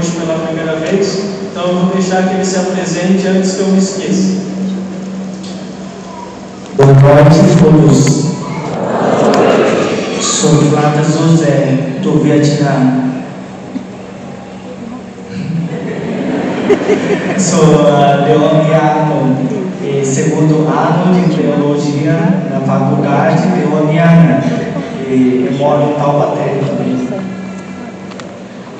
hoje pela primeira vez, então eu vou deixar que ele se apresente antes que eu me esqueça. Boa noite a todos. Sou Plata José, do Vietnã. Sou leoniano, segundo ano de teologia na faculdade leoniana. Eu moro em Taubaté também.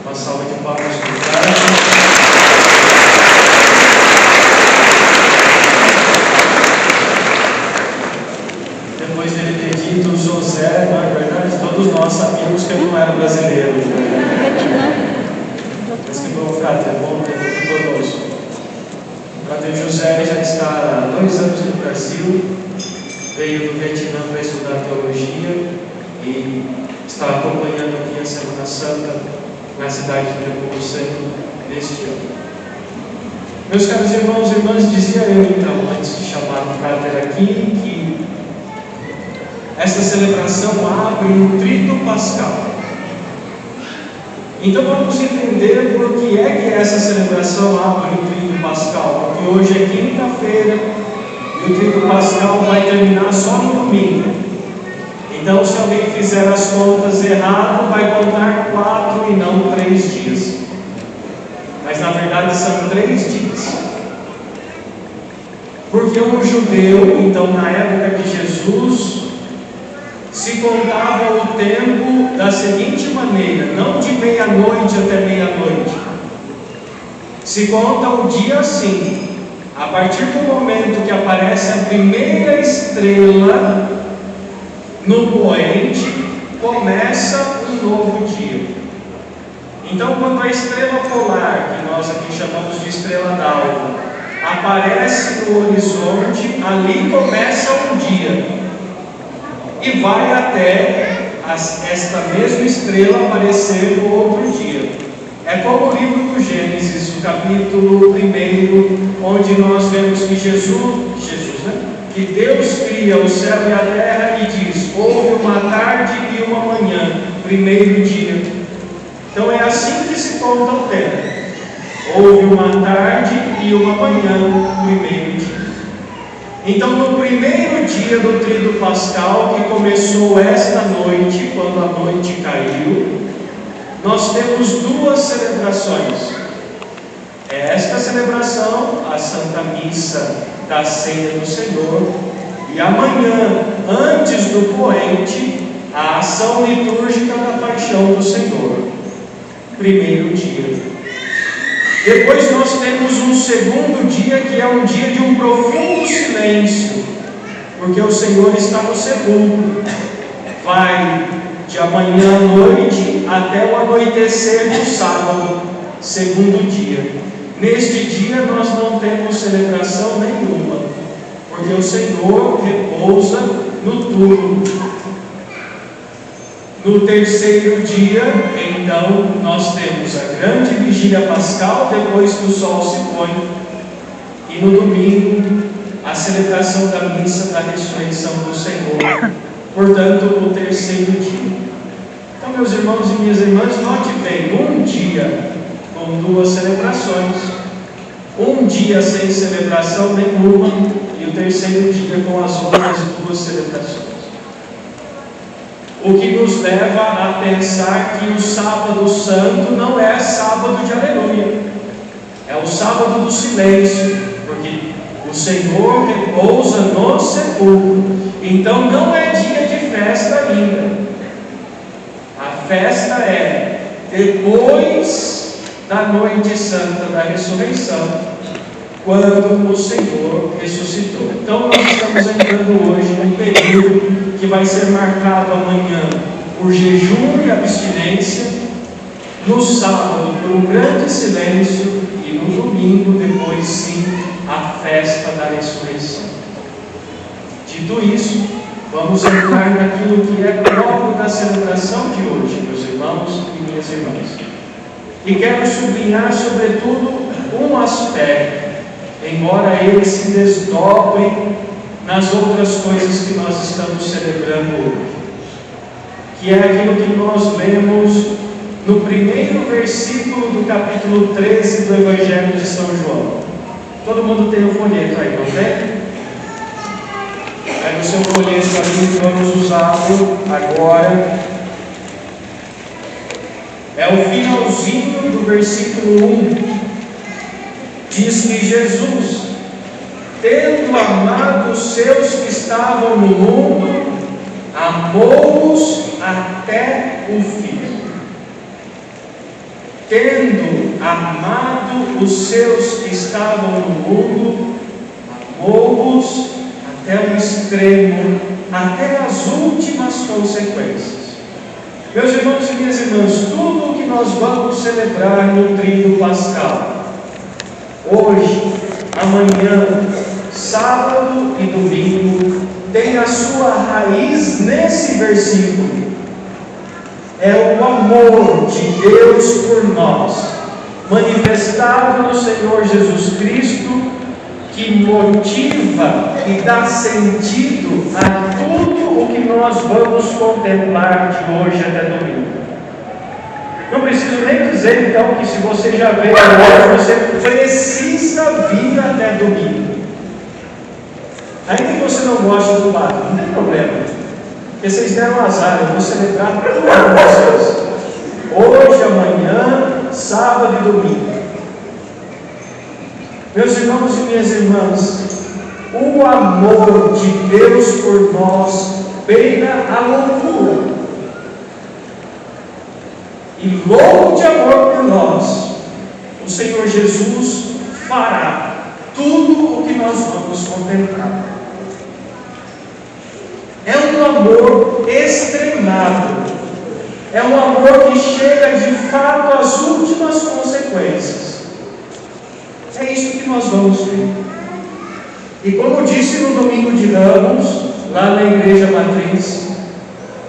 Uma salva de palmas para o cara. Depois dele ter dito José, não é verdade? Todos nós sabíamos que ele não era brasileiro. Mas que bom, Frate, é bom ter aqui conosco. O Frate José já está há 2 anos no Brasil, veio do Vietnã para estudar teologia e está acompanhando aqui a Semana Santa na cidade de Nepomuceno neste ano. Meus caros irmãos e irmãs, dizia eu então, antes de chamar o Frater aqui, que esta celebração abre o Tríduo Pascal. Então vamos entender por que é que essa celebração abre o Tríduo Pascal, porque hoje é quinta-feira e o Tríduo Pascal vai terminar só no domingo. Então, se alguém fizer as contas errado, vai contar 4 e não 3 dias. Mas na verdade são 3 dias. Porque um judeu, então na época de Jesus, se contava o tempo da seguinte maneira: não de meia-noite até meia-noite. Se conta o dia assim: a partir do momento que aparece a primeira estrela no poente, começa um novo dia. Então, quando a estrela polar, que nós aqui chamamos de estrela d'alva, aparece no horizonte, ali começa um dia e vai até esta mesma estrela aparecer no outro dia. É como o livro do Gênesis, o capítulo 1, onde nós vemos que que Deus cria o céu e a terra e diz: houve uma tarde e uma manhã, primeiro dia. Então é assim que se conta o tempo. Houve uma tarde e uma manhã, primeiro dia. Então, no primeiro dia do Tríduo Pascal, que começou esta noite, quando a noite caiu, nós temos 2 celebrações. Esta celebração, a Santa Missa da Ceia do Senhor, e amanhã, antes do poente, a ação litúrgica da Paixão do Senhor, primeiro dia. Depois nós temos um segundo dia, que é um dia de um profundo silêncio, porque o Senhor está no sepulcro. Vai de amanhã à noite até o anoitecer do sábado, segundo dia. Neste dia nós não temos celebração nenhuma, porque o Senhor repousa no túmulo. No terceiro dia, então, nós temos a grande vigília pascal, depois que o sol se põe, e no domingo, a celebração da missa da ressurreição do Senhor, portanto, o terceiro dia. Então, meus irmãos e minhas irmãs, note bem: um dia com 2 celebrações, um dia sem celebração nenhuma, e o terceiro dia com as outras 2 celebrações. O que nos leva a pensar que o sábado santo não é sábado de aleluia, é o sábado do silêncio, porque o Senhor repousa no sepulcro. Então não é dia de festa ainda. A festa é depois da noite santa da ressurreição, quando o Senhor ressuscitou. Então nós estamos entrando hoje num período que vai ser marcado amanhã por jejum e abstinência, no sábado por um grande silêncio e no domingo, depois sim, a festa da ressurreição. Dito isso, vamos entrar naquilo que é próprio da celebração de hoje, meus irmãos e minhas irmãs. E quero sublinhar sobretudo um aspecto, embora ele se desdobre nas outras coisas que nós estamos celebrando hoje, que é aquilo que nós lemos no primeiro versículo do capítulo 13 do Evangelho de São João. Todo mundo tem o folheto aí, não tem? Aí no seu folheto ali, vamos usá-lo agora. É o finalzinho do versículo 1. Diz que Jesus, tendo amado os seus que estavam no mundo, amou-os até o fim. Tendo amado os seus que estavam no mundo, amou-os até o extremo, até as últimas consequências. Meus irmãos e minhas irmãs, tudo o que nós vamos celebrar no tríduo pascal, hoje, amanhã, sábado e domingo, tem a sua raiz nesse versículo. É o amor de Deus por nós, manifestado no Senhor Jesus Cristo, que motiva e dá sentido a tudo o que nós vamos contemplar de hoje até domingo. Não preciso nem dizer então que se você já veio hoje, você precisa vir até domingo. Ainda que você não goste do lado, não tem problema. Porque vocês deram azar, eu vou celebrar tudo com vocês. Hoje, amanhã, sábado e domingo. Meus irmãos e minhas irmãs, o amor de Deus por nós beira a loucura. E louco de amor por nós, o Senhor Jesus fará tudo o que nós vamos contemplar. É um amor extremado, é um amor que chega de fato às últimas consequências. É isso que nós vamos ver. E como disse no domingo de Ramos, lá na igreja matriz,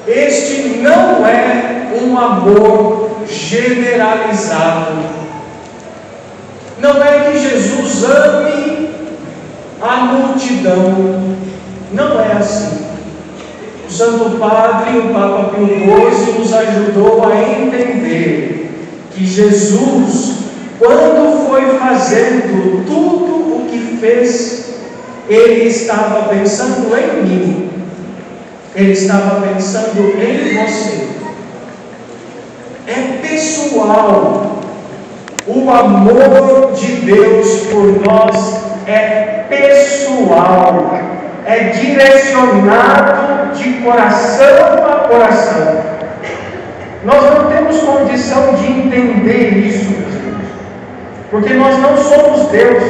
este não é um amor generalizado. Não é que Jesus ame a multidão. Não é assim. O Santo Padre, o Papa Pio XII, nos ajudou a entender que Jesus, quando foi fazendo tudo o que fez, Ele estava pensando em mim. Ele estava pensando em você. É pessoal. O amor de Deus por nós é pessoal. É direcionado de coração a coração. Nós não temos condição de entender isso, meus irmãos, porque nós não somos Deus.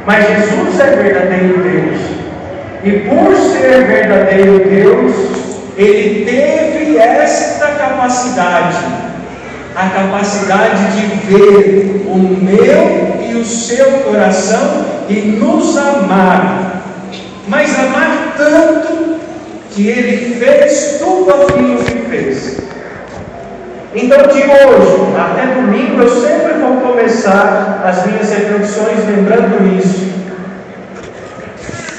Mas Jesus é verdadeiro Deus. E por ser verdadeiro Deus, Ele teve esta capacidade, a capacidade de ver o meu e o seu coração e nos amar, mas amar tanto que Ele fez tudo aquilo que fez. Então, de hoje até domingo, eu sempre vou começar as minhas reflexões lembrando isso.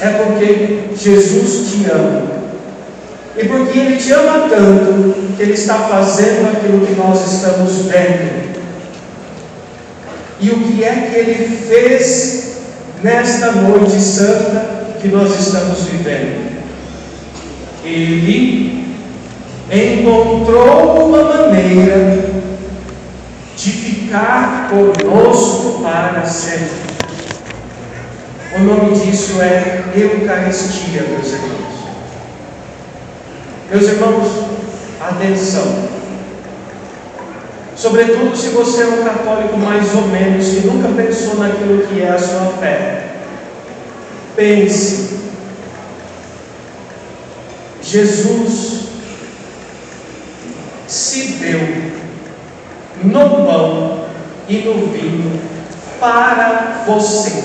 É porque Jesus te ama. E porque Ele te ama tanto, que Ele está fazendo aquilo que nós estamos vendo. E o que é que Ele fez nesta noite santa que nós estamos vivendo? Ele encontrou uma maneira de ficar conosco para sempre. O nome disso é Eucaristia, meus irmãos. Meus irmãos, atenção. Sobretudo se você é um católico mais ou menos, que nunca pensou naquilo que é a sua fé. Pense. Jesus se deu no pão e no vinho para você,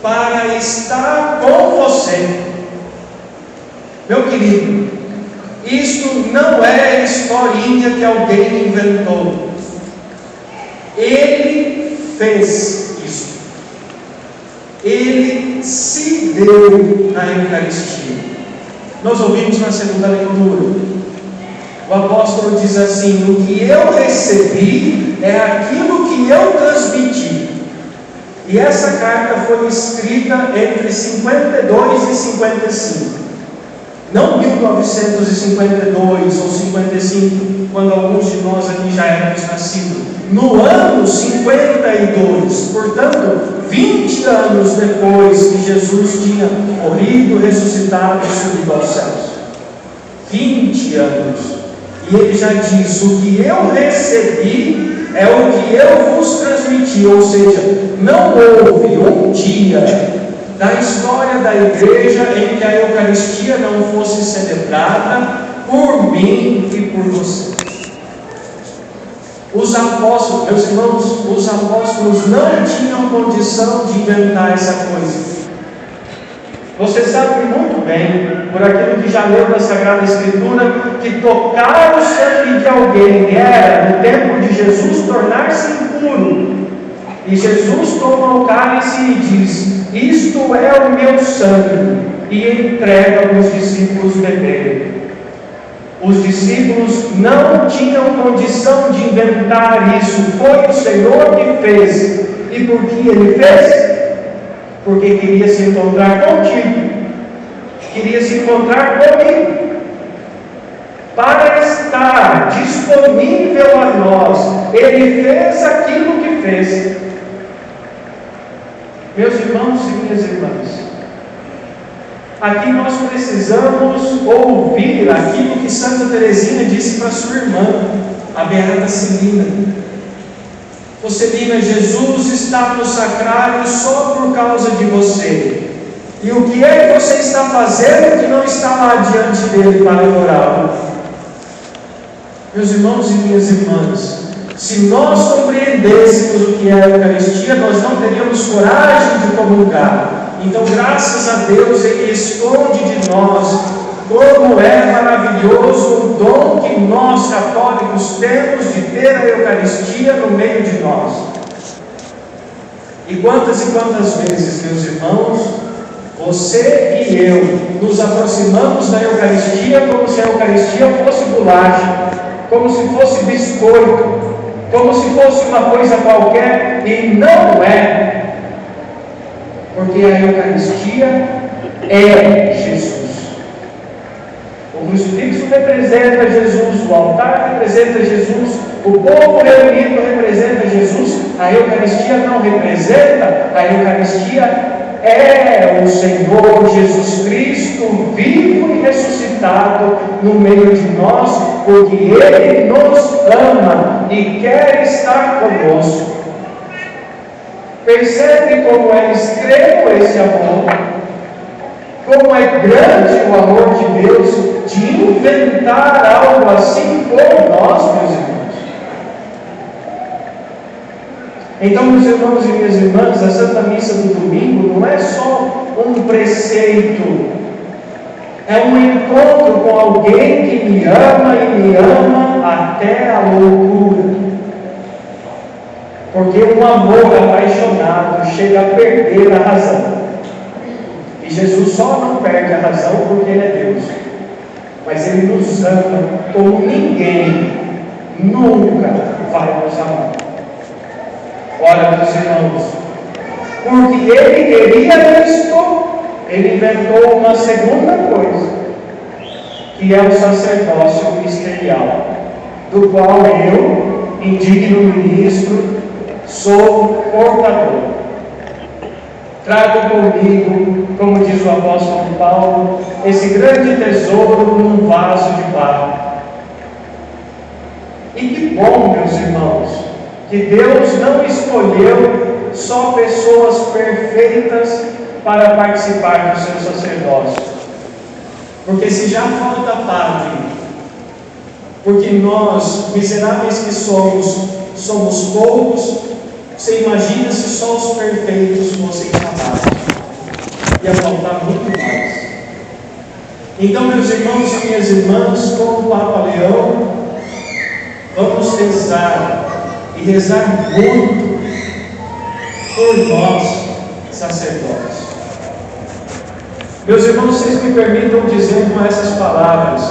para estar com você. Meu querido, isto não é historinha que alguém inventou. Ele fez isso. Ele se deu na Eucaristia. Nós ouvimos na segunda leitura. O apóstolo diz assim: o que eu recebi é aquilo que eu transmiti. E essa carta foi escrita entre 52 e 55. Não 1952 ou 55, quando alguns de nós aqui já éramos nascidos. No ano 52, portanto, 20 anos depois que Jesus tinha morrido, ressuscitado e subido aos céus. 20 anos. E ele já diz: o que eu recebi é o que eu vos transmiti. Ou seja, não houve um dia da história da igreja em que a Eucaristia não fosse celebrada por mim e por você. Os apóstolos, meus irmãos, os apóstolos não tinham condição de inventar essa coisa. Você sabe muito bem, por aquilo que já leu da Sagrada Escritura, que tocar o sangue de alguém era, no tempo de Jesus, tornar-se impuro. E Jesus toma o cálice e diz: isto é o meu sangue, e entrega para os discípulos beberem. Os discípulos não tinham condição de inventar isso, foi o Senhor que fez. E por que Ele fez? Porque queria se encontrar contigo, queria se encontrar comigo, para estar disponível a nós. Ele fez aquilo que fez. Meus irmãos e minhas irmãs, aqui nós precisamos ouvir aquilo que Santa Teresinha disse para sua irmã, a Beata Celina. Celina, Jesus está no sacrário só por causa de você. E o que é que você está fazendo que não está lá diante dele para adorá-lo? Meus irmãos e minhas irmãs, se nós compreendêssemos o que é a Eucaristia, nós não teríamos coragem de comungar. Então, graças a Deus, Ele esconde de nós como é maravilhoso o dom que nós católicos temos de ter a Eucaristia no meio de nós. E quantas vezes, meus irmãos, você e eu nos aproximamos da Eucaristia como se a Eucaristia fosse bolacha, como se fosse biscoito, como se fosse uma coisa qualquer, e não é, porque a Eucaristia é Jesus. O crucifixo representa Jesus, o altar representa Jesus, o povo reunido representa Jesus. A Eucaristia não representa, a Eucaristia é o Senhor Jesus Cristo vivo e ressuscitado no meio de nós, porque Ele nos ama e quer estar conosco. Percebe como é extremo esse amor, como é grande o amor de Deus de inventar algo assim por nós, meus irmãos. Então, meus irmãos e minhas irmãs, a Santa Missa do domingo não é só um preceito, é um encontro com alguém que me ama e me ama até a loucura. Porque um amor apaixonado chega a perder a razão. E Jesus só não perde a razão porque Ele é Deus. Mas Ele nos ama como ninguém nunca vai nos amar. Ora, meus irmãos, porque Ele queria isto, Ele inventou uma segunda coisa, que é o sacerdócio ministerial, do qual eu, indigno ministro, sou portador. Trago comigo, como diz o apóstolo Paulo, esse grande tesouro num vaso de barro. E que bom, meus irmãos, que Deus não escolheu só pessoas perfeitas para participar do seu sacerdócio. Porque se já falta padre, porque nós, miseráveis que somos poucos, você imagina se só os perfeitos fossem chamados? Ia faltar muito mais. Então, meus irmãos e minhas irmãs, como o Papa Leão, vamos rezar, e rezar muito, por nós, sacerdotes. Meus irmãos, vocês me permitam dizer com essas palavras: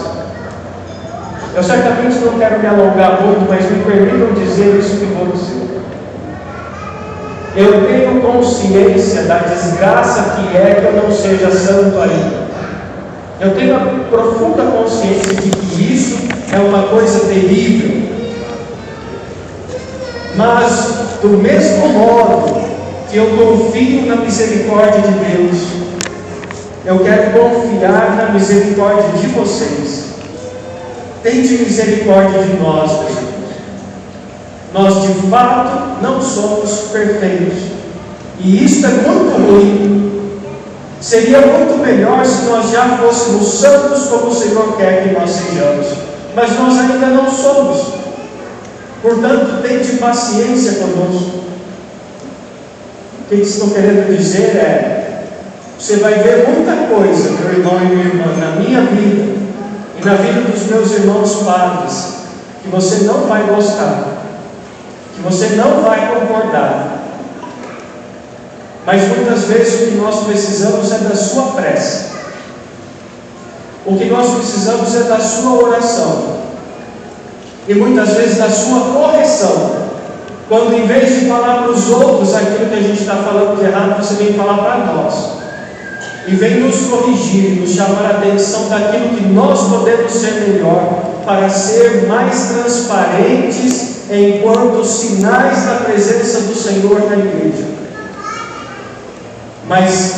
Eu certamente não quero me alongar muito, mas me permitam dizer isso que vou dizer. Eu tenho consciência da desgraça que é que eu não seja santo ainda. Eu tenho a profunda consciência de que isso é uma coisa terrível. Mas, do mesmo modo que eu confio na misericórdia de Deus, eu quero confiar na misericórdia de vocês. Tende misericórdia de nós, meus irmãos. Nós de fato não somos perfeitos, e isso é muito ruim. Seria muito melhor se nós já fôssemos santos como o Senhor quer que nós sejamos, mas nós ainda não somos. Portanto, tende paciência conosco. O que estou querendo dizer é: você vai ver muita coisa, meu irmão e minha irmã, na minha vida e na vida dos meus irmãos padres, que você não vai gostar, que você não vai concordar. Mas muitas vezes o que nós precisamos é da sua prece. O que nós precisamos é da sua oração. E muitas vezes da sua correção. Quando em vez de falar para os outros aquilo que a gente está falando de errado, você vem falar para nós. E vem nos corrigir, nos chamar a atenção daquilo que nós podemos ser melhor, para ser mais transparentes enquanto sinais da presença do Senhor na igreja. Mas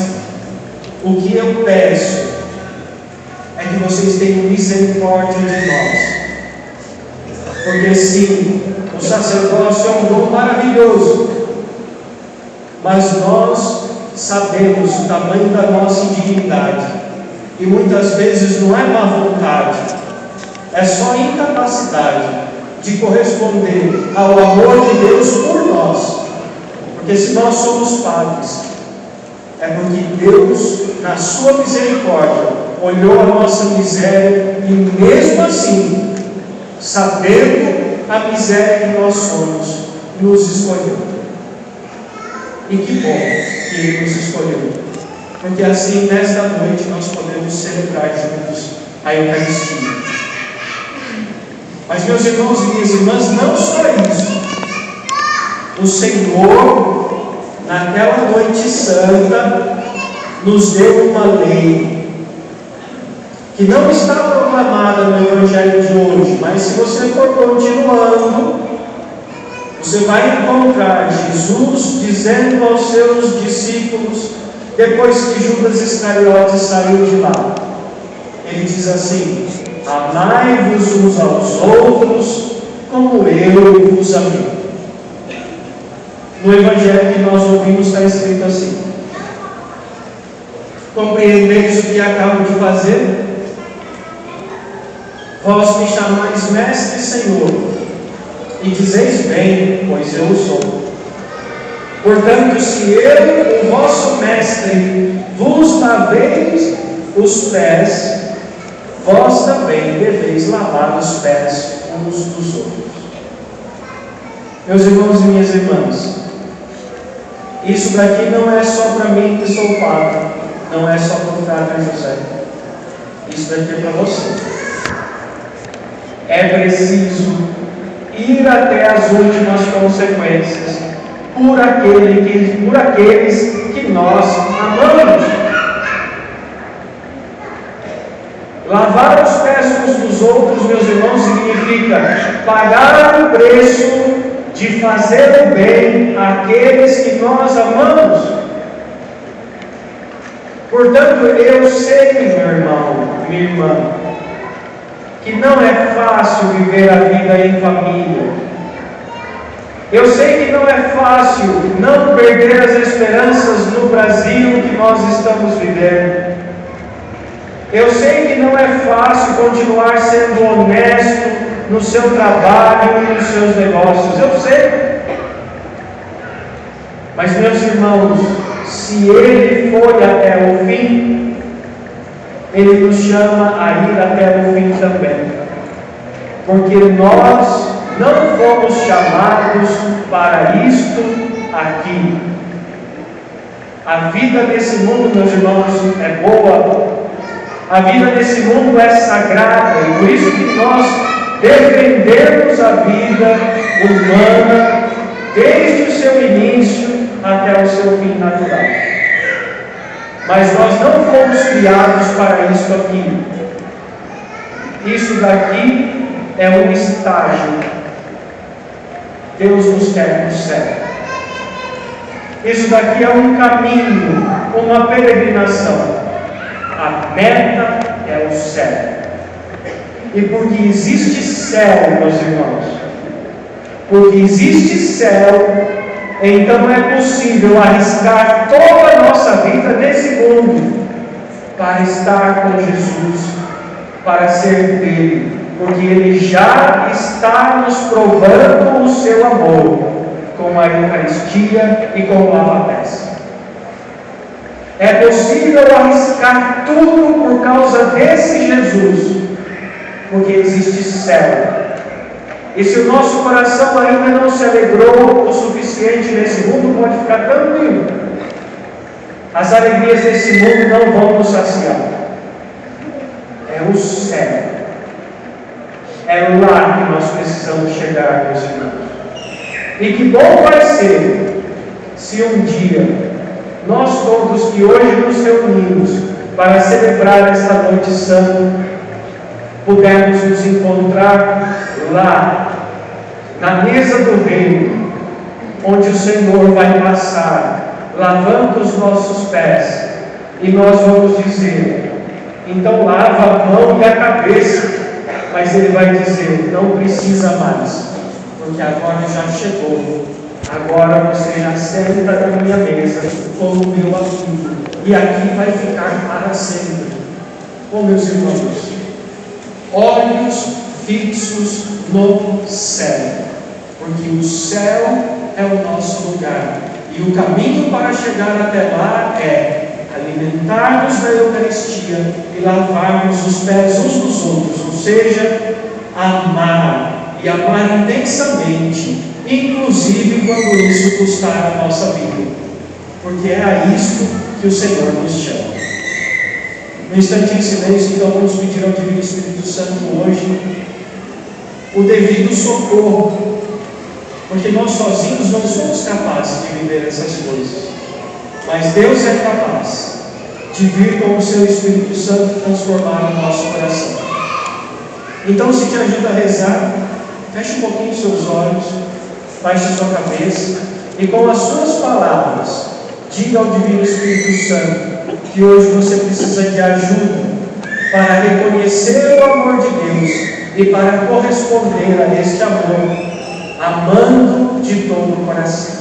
o que eu peço é que vocês tenham misericórdia de nós. Porque sim, o sacerdócio é um dom maravilhoso, mas nós sabemos o tamanho da nossa indignidade, e muitas vezes não é má vontade, é só incapacidade de corresponder ao amor de Deus por nós. Porque se nós somos padres, é porque Deus, na sua misericórdia, olhou a nossa miséria e mesmo assim, sabendo a miséria que nós somos, nos escolheu. E que bom que Ele nos escolheu, porque assim nesta noite nós podemos celebrar juntos a Eucaristia. Mas, meus irmãos e minhas irmãs, não só isso. O Senhor, naquela noite santa, nos deu uma lei que não está proclamada no Evangelho de hoje, mas se você for continuando, você vai encontrar Jesus dizendo aos seus discípulos, depois que Judas Iscariotes saiu de lá, ele diz assim: amai-vos uns aos outros como eu vos amei. No Evangelho que nós ouvimos está escrito assim: compreendeis o que acabo de fazer? Vós me chamais mestre e Senhor, e dizeis bem, pois eu o sou. Portanto, se eu, o vosso mestre, vos laveis os pés, vós também deveis lavar os pés uns dos outros. Meus irmãos e minhas irmãs, isso daqui não é só para mim que sou padre, não é só para o Frade José, isso daqui é para você. É preciso ir até as últimas consequências por aqueles que nós amamos. Lavar os pés uns dos outros, meus irmãos, significa pagar o preço de fazer o bem àqueles que nós amamos. Portanto, eu sei, meu irmão, minha irmã, que não é fácil viver a vida em família. Eu sei que não é fácil não perder as esperanças no Brasil que nós estamos vivendo. Eu sei que não é fácil continuar sendo honesto no seu trabalho e nos seus negócios. Eu sei. Mas, meus irmãos, se Ele foi até o fim, Ele nos chama a ir até o fim também, porque nós não fomos chamados para isto aqui. A vida nesse mundo, meus irmãos, é boa, a vida nesse mundo é sagrada, e por isso que nós defendemos a vida humana desde o seu início até o seu fim natural. Mas nós não fomos criados para isso aqui. Isso daqui é um estágio. Deus nos quer no céu. Isso daqui é um caminho, uma peregrinação. A meta é o céu. E porque existe céu, meus irmãos, porque existe céu, então é possível arriscar toda a nossa vida nesse mundo para estar com Jesus, para ser dele, porque ele já está nos provando o seu amor com a Eucaristia e com o lava-pés. É possível arriscar tudo por causa desse Jesus, porque existe céu. E se o nosso coração ainda não se alegrou o suficiente nesse mundo, pode ficar tranquilo. As alegrias desse mundo não vão nos saciar. É o céu. É lá que nós precisamos chegar, meus irmãos. E que bom vai ser se um dia nós todos que hoje nos reunimos para celebrar esta noite santa, pudermos nos encontrar lá, na mesa do reino, onde o Senhor vai passar, lavando os nossos pés, e nós vamos dizer: então lava a mão e a cabeça. Mas Ele vai dizer: não precisa mais, porque agora já chegou. Agora você já senta na minha mesa com o meu amigo, e aqui vai ficar para sempre. Oh, meus irmãos, olhos fixos no céu, porque o céu é o nosso lugar, e o caminho para chegar até lá é alimentar-nos da Eucaristia e lavarmos os pés uns dos outros, ou seja, amar, e amar intensamente, inclusive quando isso custar a nossa vida, porque é a isto que o Senhor nos chama. No instante em silêncio, então, vamos pedir ao Divino Espírito Santo hoje o devido socorro, porque nós sozinhos não somos capazes de viver essas coisas, mas Deus é capaz de vir com o seu Espírito Santo transformar o nosso coração. Então, se te ajuda a rezar, feche um pouquinho os seus olhos, baixe sua cabeça e com as suas palavras diga ao Divino Espírito Santo que hoje você precisa de ajuda para reconhecer o amor de Deus e para corresponder a este amor, amando de todo o coração.